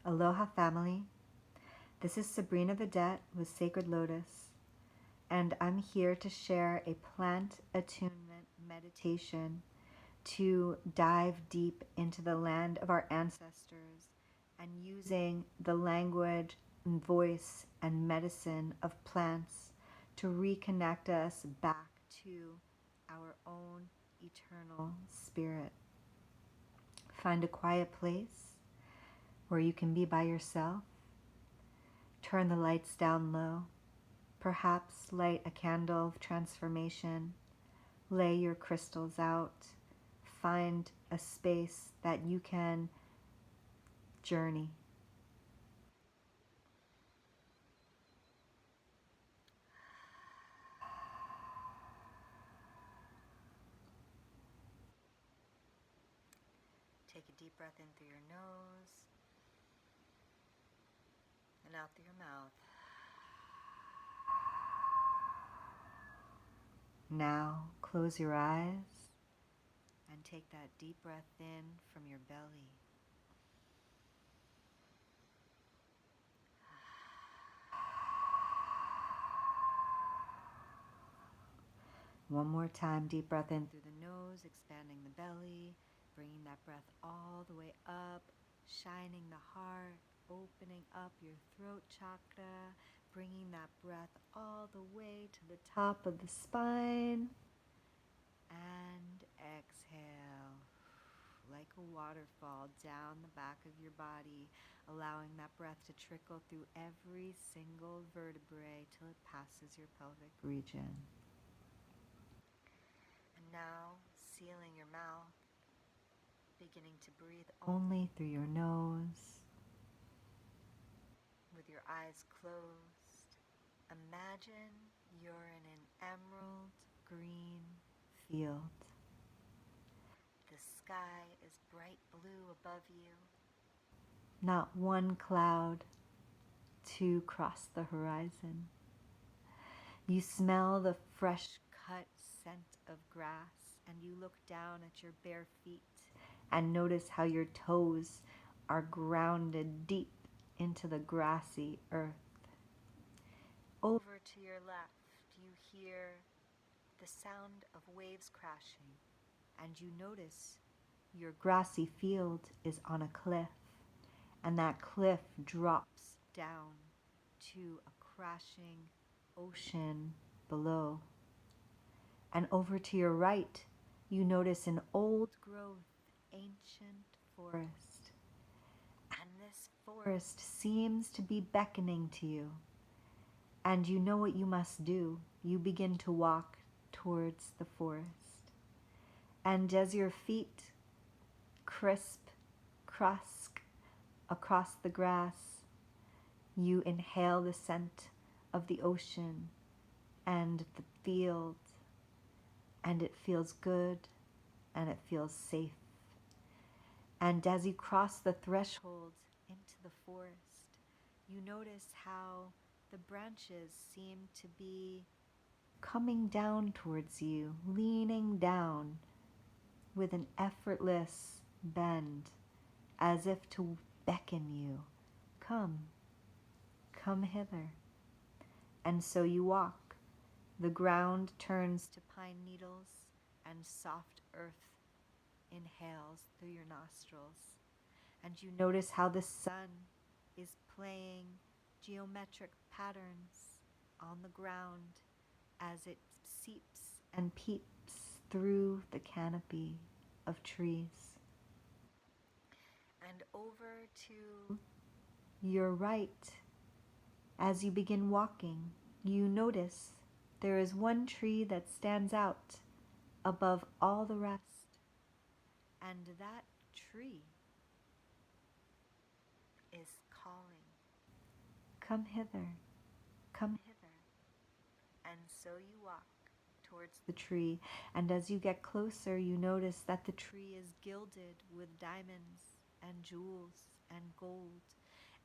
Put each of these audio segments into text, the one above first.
Aloha family, this is Sabrina Vedette with Sacred Lotus, and I'm here to share a plant attunement meditation to dive deep into the land of our ancestors and using the language and voice and medicine of plants to reconnect us back to our own eternal spirit. Find a quiet place where you can be by yourself. Turn the lights down low. Perhaps light a candle of transformation. Lay your crystals out. Find a space that you can journey. Take a deep breath in through your nose and out through your mouth. Now close your eyes and take that deep breath in from your belly. One more time, deep breath in through the nose, expanding the belly, bringing that breath all the way up, shining the heart, opening up your throat chakra, bringing that breath all the way to the top of the spine, and exhale like a waterfall down the back of your body, allowing that breath to trickle through every single vertebrae till it passes your pelvic region. And now, sealing your mouth, beginning to breathe only through your nose. With your eyes closed, imagine you're in an emerald green field. The sky is bright blue above you. Not one cloud to cross the horizon. You smell the fresh cut scent of grass, and you look down at your bare feet and notice how your toes are grounded deep into the grassy earth. Over to your left, you hear the sound of waves crashing, and you notice your grassy field is on a cliff, and that cliff drops down to a crashing ocean below. And over to your right, you notice an old growth, ancient forest. And this forest seems to be beckoning to you. And you know what you must do. You begin to walk towards the forest. And as your feet crisp, crusk across the grass, you inhale the scent of the ocean and the field, and it feels good and it feels safe. And as you cross the threshold into the forest, you notice how the branches seem to be coming down towards you, leaning down with an effortless bend, as if to beckon you, come hither. And so you walk. The ground turns to pine needles and soft earth inhales through your nostrils. And you notice how the sun is playing geometric patterns on the ground as it seeps and peeps through the canopy of trees. And over to your right, as you begin walking, you notice there is one tree that stands out above all the rest. And that tree is calling, come hither, come hither. And so you walk towards the tree, and as you get closer, you notice that the tree is gilded with diamonds and jewels and gold,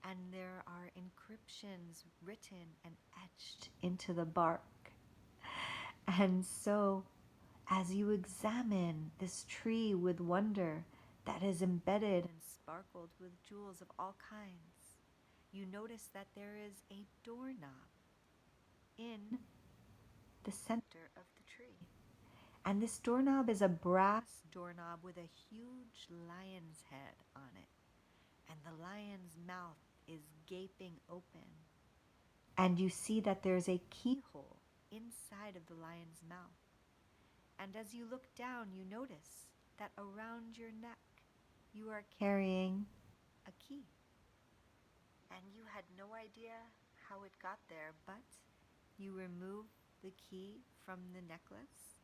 and there are inscriptions written and etched into the bark. And so, as you examine this tree with wonder that is embedded and sparkled with jewels of all kinds, you notice that there is a doorknob in the center of the tree. And this doorknob is a brass doorknob with a huge lion's head on it. And the lion's mouth is gaping open. And you see that there's a keyhole inside of the lion's mouth. And as you look down, you notice that around your neck, you are carrying a key. And you had no idea how it got there, but you remove the key from the necklace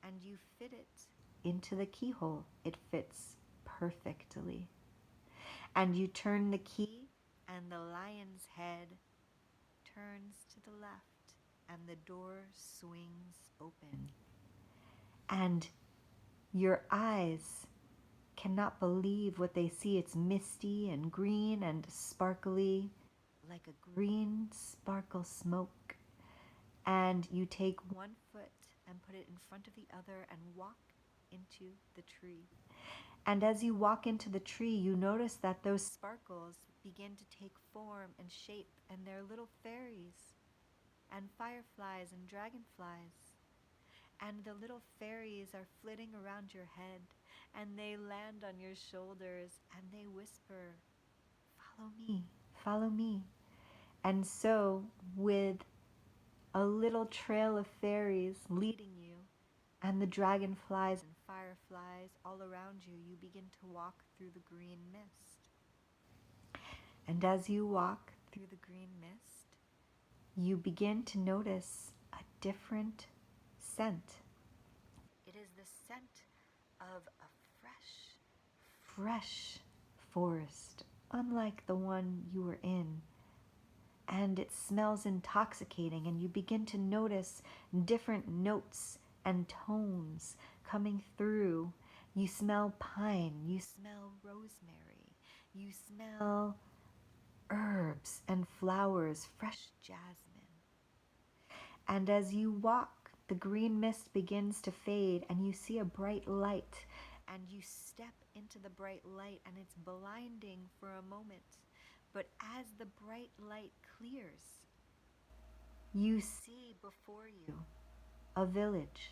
and you fit it into the keyhole. It fits perfectly. And you turn the key and the lion's head turns to the left and the door swings open. And your eyes cannot believe what they see. It's misty and green and sparkly, like a green sparkle smoke. And you take one foot and put it in front of the other and walk into the tree. And as you walk into the tree, you notice that those sparkles begin to take form and shape, and they're little fairies and fireflies and dragonflies. And the little fairies are flitting around your head, and they land on your shoulders, and they whisper, "Follow me, follow me." And so, with a little trail of fairies leading you, and the dragonflies and fireflies all around you, you begin to walk through the green mist. And as you walk through the green mist, you begin to notice a different scent. It is the scent of a fresh forest, unlike the one you were in. And it smells intoxicating, and you begin to notice different notes and tones coming through. You smell pine, you smell rosemary, you smell herbs and flowers, fresh jasmine. And as you walk, the green mist begins to fade, and you see a bright light, and you step into the bright light, and it's blinding for a moment. But as the bright light clears, you see before you a village.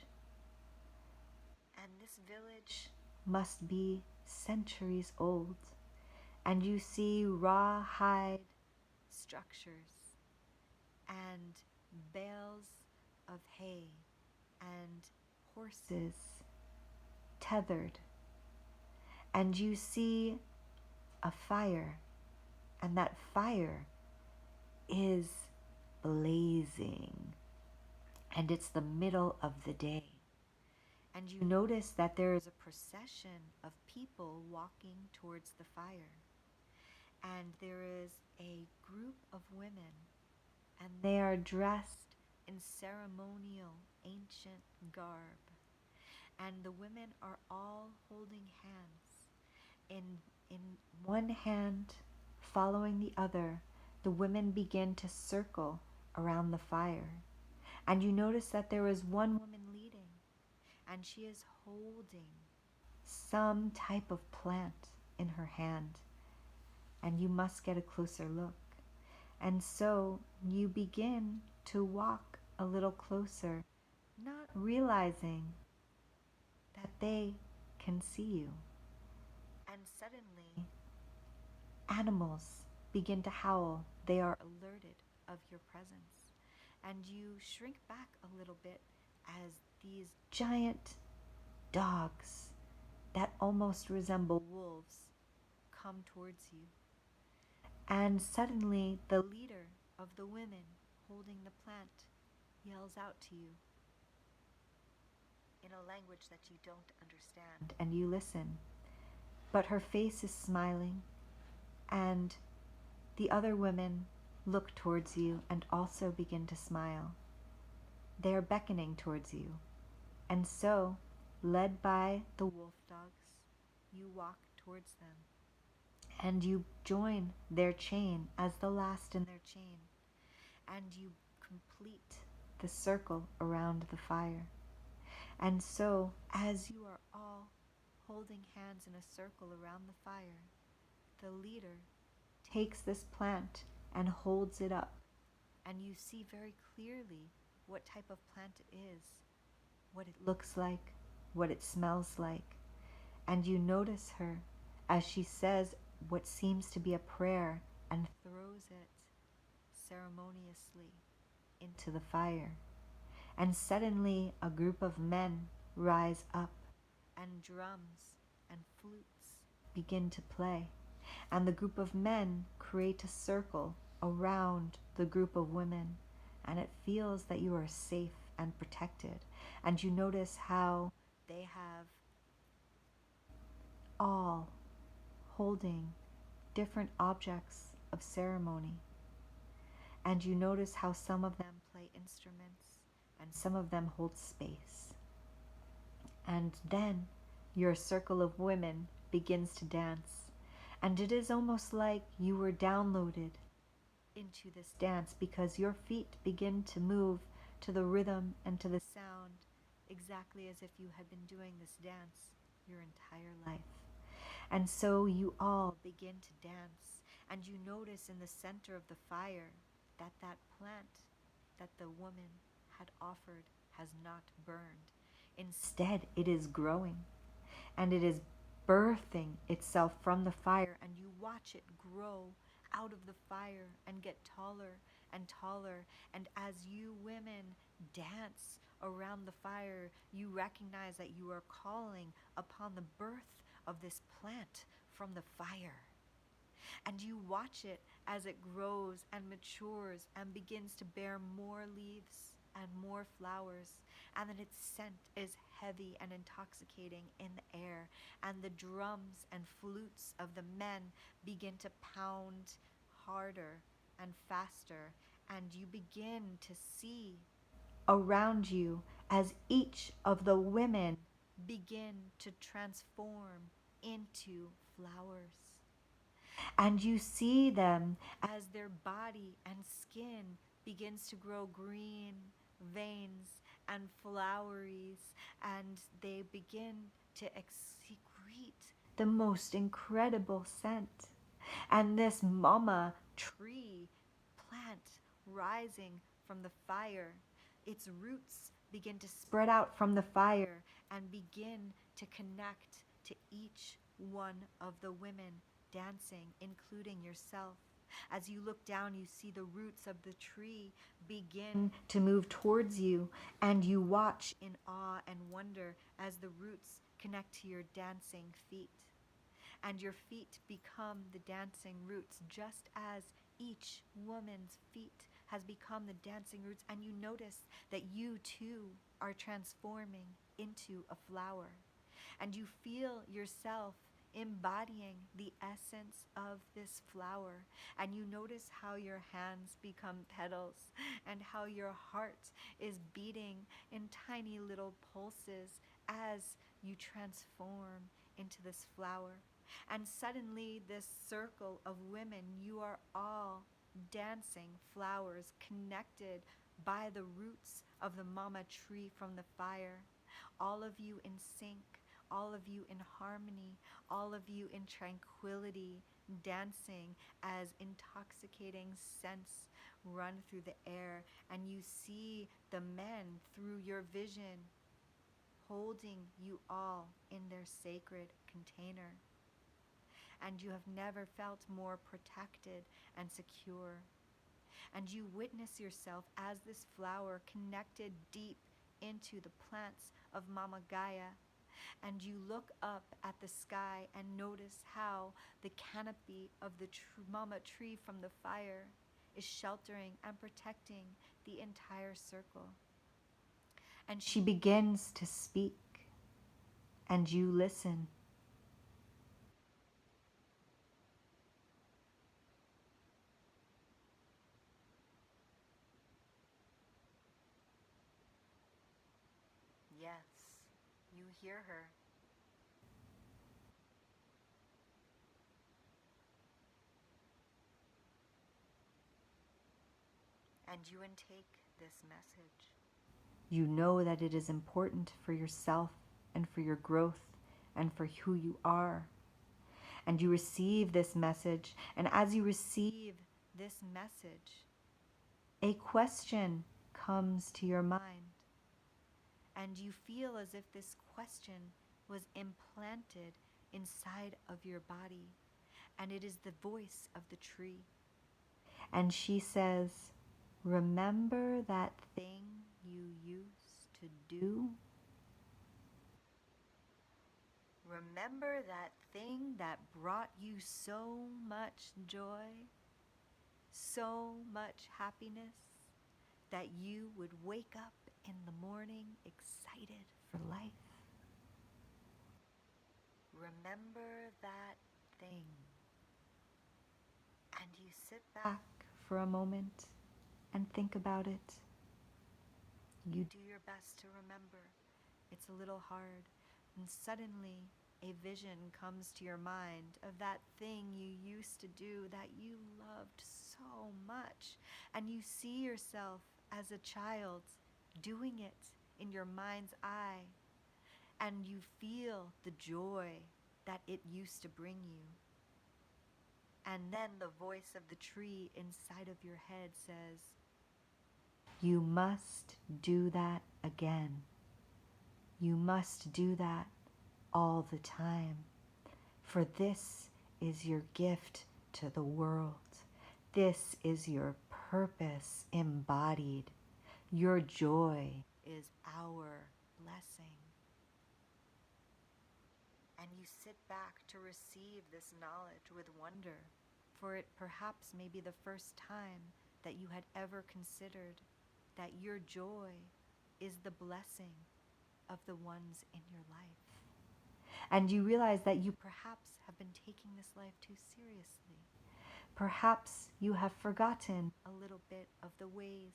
And this village must be centuries old. And you see rawhide structures and bales of hay and horses tethered. And you see a fire, and that fire is blazing. And it's the middle of the day. And you notice that there is a procession of people walking towards the fire. And there is a group of women, and they are dressed in ceremonial ancient garb. And the women are all holding hands. In one hand, following the other, the women begin to circle around the fire. And you notice that there is one woman leading, and she is holding some type of plant in her hand. And you must get a closer look. And so you begin to walk a little closer, not realizing that they can see you. And suddenly, animals begin to howl. They are alerted of your presence. And you shrink back a little bit as these giant dogs that almost resemble wolves come towards you. And suddenly, the leader of the women holding the plant yells out to you in a language that you don't understand, and you listen. But her face is smiling, and the other women look towards you and also begin to smile. They are beckoning towards you. And so, led by the wolf dogs, you walk towards them. And you join their chain as the last in their chain. And you complete the circle around the fire. And so, as you are all holding hands in a circle around the fire, the leader takes this plant and holds it up. And you see very clearly what type of plant it is, what it looks like, what it smells like. And you notice her as she says what seems to be a prayer and throws it ceremoniously into the fire. And suddenly a group of men rise up, and drums and flutes begin to play. And the group of men create a circle around the group of women, and it feels that you are safe and protected. And you notice how they have all holding different objects of ceremony. And you notice how some of them play instruments and some of them hold space. And then your circle of women begins to dance. And it is almost like you were downloaded into this dance because your feet begin to move to the rhythm and to the sound exactly as if you had been doing this dance your entire life. And so you all begin to dance, and you notice in the center of the fire that that plant that the woman had offered has not burned. Instead, it is growing, and it is birthing itself from the fire, and you watch it grow out of the fire and get taller and taller. And as you women dance around the fire, you recognize that you are calling upon the birth of this plant from the fire. And you watch it as it grows and matures and begins to bear more leaves and more flowers, and then its scent is heavy and intoxicating in the air, and the drums and flutes of the men begin to pound harder and faster, and you begin to see around you as each of the women begin to transform into flowers. And you see them as their body and skin begins to grow green veins and floweries, and they begin to excrete the most incredible scent. And this mama tree plant rising from the fire, its roots begin to spread out from the fire and begin to connect to each one of the women dancing, including yourself. As you look down, you see the roots of the tree begin to move towards you, and you watch in awe and wonder as the roots connect to your dancing feet. And your feet become the dancing roots, just as each woman's feet has become the dancing roots. And you notice that you too are transforming into a flower. And you feel yourself embodying the essence of this flower. And you notice how your hands become petals and how your heart is beating in tiny little pulses as you transform into this flower. And suddenly this circle of women, you are all dancing flowers connected by the roots of the mama tree from the fire. All of you in sync, all of you in harmony, all of you in tranquility, dancing as intoxicating scents run through the air. And you see the men through your vision holding you all in their sacred container. And you have never felt more protected and secure. And you witness yourself as this flower connected deep into the plants of Mama Gaia. And you look up at the sky and notice how the canopy of the Mama tree from the fire is sheltering and protecting the entire circle. And she begins to speak, and you listen. Yes, you hear her. And you intake this message. You know that it is important for yourself and for your growth and for who you are. And you receive this message, and as you receive this message, a question comes to your mind, and you feel as if this question was implanted inside of your body, and it is the voice of the tree. And she says, remember that thing you used to do? Remember that thing that brought you so much joy, so much happiness, that you would wake up in the morning excited for life? Remember that thing. And you sit back for a moment and think about it. You do your best to remember. It's a little hard. And suddenly a vision comes to your mind of that thing you used to do that you loved so much. And you see yourself as a child doing it in your mind's eye. And you feel the joy that it used to bring you. And then the voice of the tree inside of your head says, you must do that again. You must do that all the time. For this is your gift to the world. This is your purpose embodied. Your joy is our blessing. And you sit back to receive this knowledge with wonder, for it perhaps may be the first time that you had ever considered that your joy is the blessing of the ones in your life. And you realize that you perhaps have been taking this life too seriously. Perhaps you have forgotten a little bit of the ways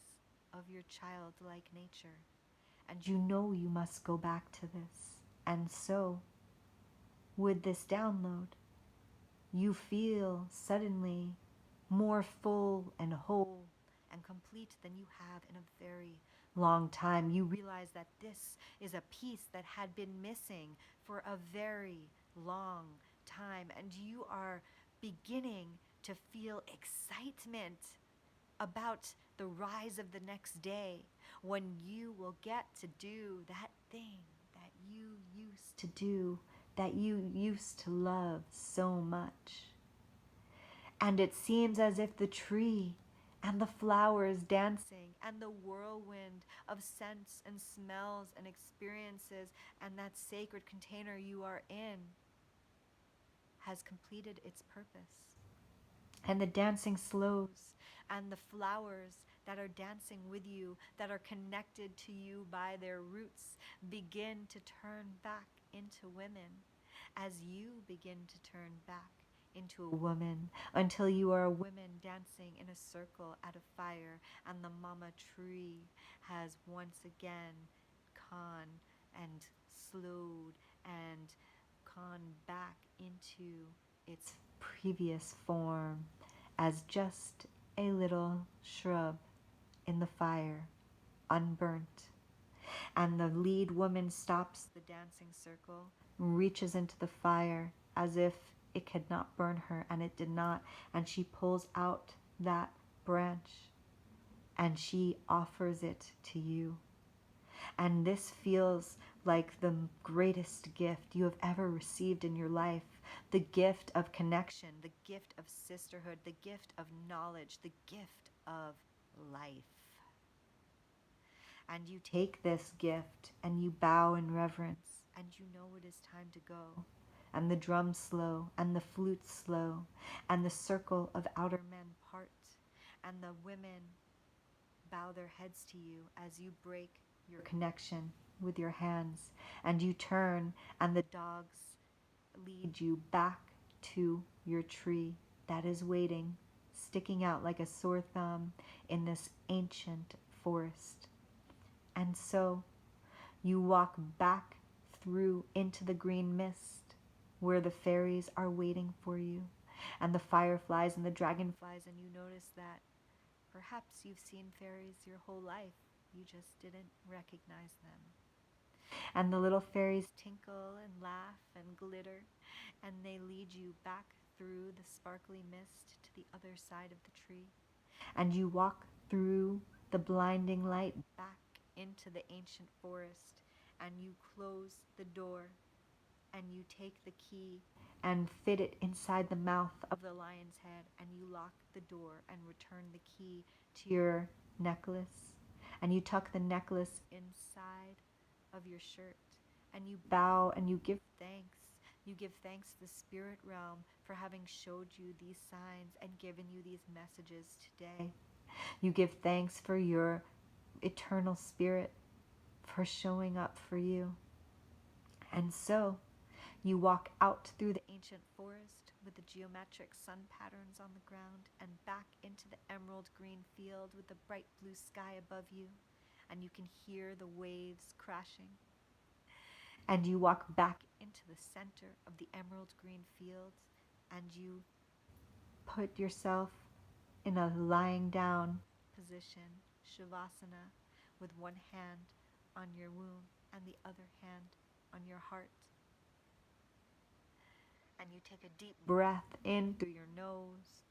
of your childlike nature. And you know you must go back to this. And so, with this download, you feel suddenly more full and whole and complete than you have in a very long time. You realize that this is a piece that had been missing for a very long time, and you are beginning to feel excitement about the rise of the next day when you will get to do that thing that you used to do, that you used to love so much. And it seems as if the tree and the flowers dancing and the whirlwind of scents and smells and experiences and that sacred container you are in has completed its purpose. And the dancing slows, and the flowers that are dancing with you, that are connected to you by their roots, begin to turn back into women as you begin to turn back into a woman, until you are a woman dancing in a circle at a fire, and the mama tree has once again gone and slowed and gone back into its previous form as just a little shrub in the fire, unburnt. And the lead woman stops the dancing circle, reaches into the fire as if it could not burn her, and it did not. And she pulls out that branch and she offers it to you. And this feels like the greatest gift you have ever received in your life. The gift of connection, the gift of sisterhood, the gift of knowledge, the gift of life. And you take this gift and you bow in reverence, and you know it is time to go. And the drums slow, and the flutes slow, and the circle of outer men part, and the women bow their heads to you as you break your connection with your hands, and you turn, and the dogs lead you back to your tree that is waiting, sticking out like a sore thumb in this ancient forest. And so you walk back through into the green mist where the fairies are waiting for you, and the fireflies and the dragonflies, and you notice that perhaps you've seen fairies your whole life. You just didn't recognize them. And the little fairies tinkle and laugh and glitter, and they lead you back through the sparkly mist to the other side of the tree. And you walk through the blinding light back into the ancient forest, and you close the door, and you take the key and fit it inside the mouth of the lion's head, and you lock the door and return the key to your necklace, and you tuck the necklace inside of your shirt, and you bow and you give thanks. You give thanks to the spirit realm for having showed you these signs and given you these messages today. You give thanks for your eternal spirit for showing up for you. And so you walk out through the ancient forest with the geometric sun patterns on the ground and back into the emerald green field with the bright blue sky above you, and you can hear the waves crashing. And you walk back into the center of the emerald green field, and you put yourself in a lying down position, Shavasana, with one hand on your womb and the other hand on your heart. And you take a deep breath in through your nose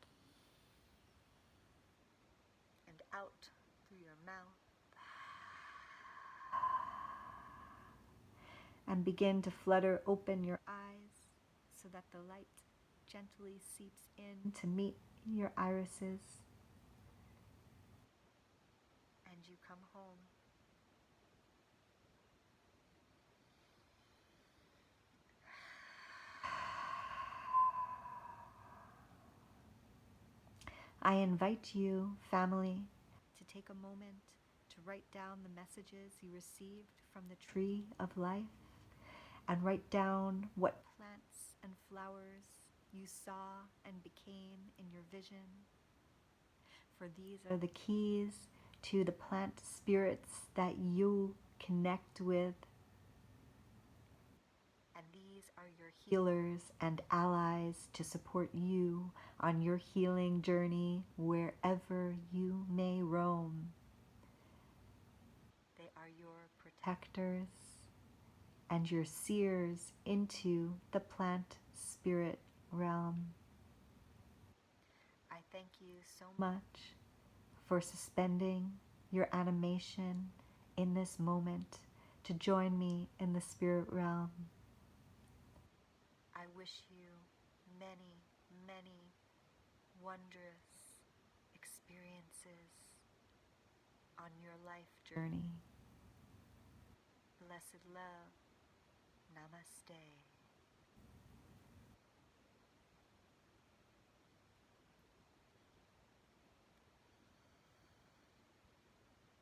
and out through your mouth. And begin to flutter open your eyes so that the light gently seeps in to meet your irises. And you come home. I invite you, family, to take a moment to write down the messages you received from the tree of life, and write down what plants and flowers you saw and became in your vision. For these are the keys to the plant spirits that you connect with. And these are your healers and allies to support you on your healing journey wherever you may roam. They are your protectors and your seers into the plant spirit realm. I thank you so much for suspending your animation in this moment to join me in the spirit realm. I wish you many, many wondrous experiences on your life journey. Blessed love. Namaste.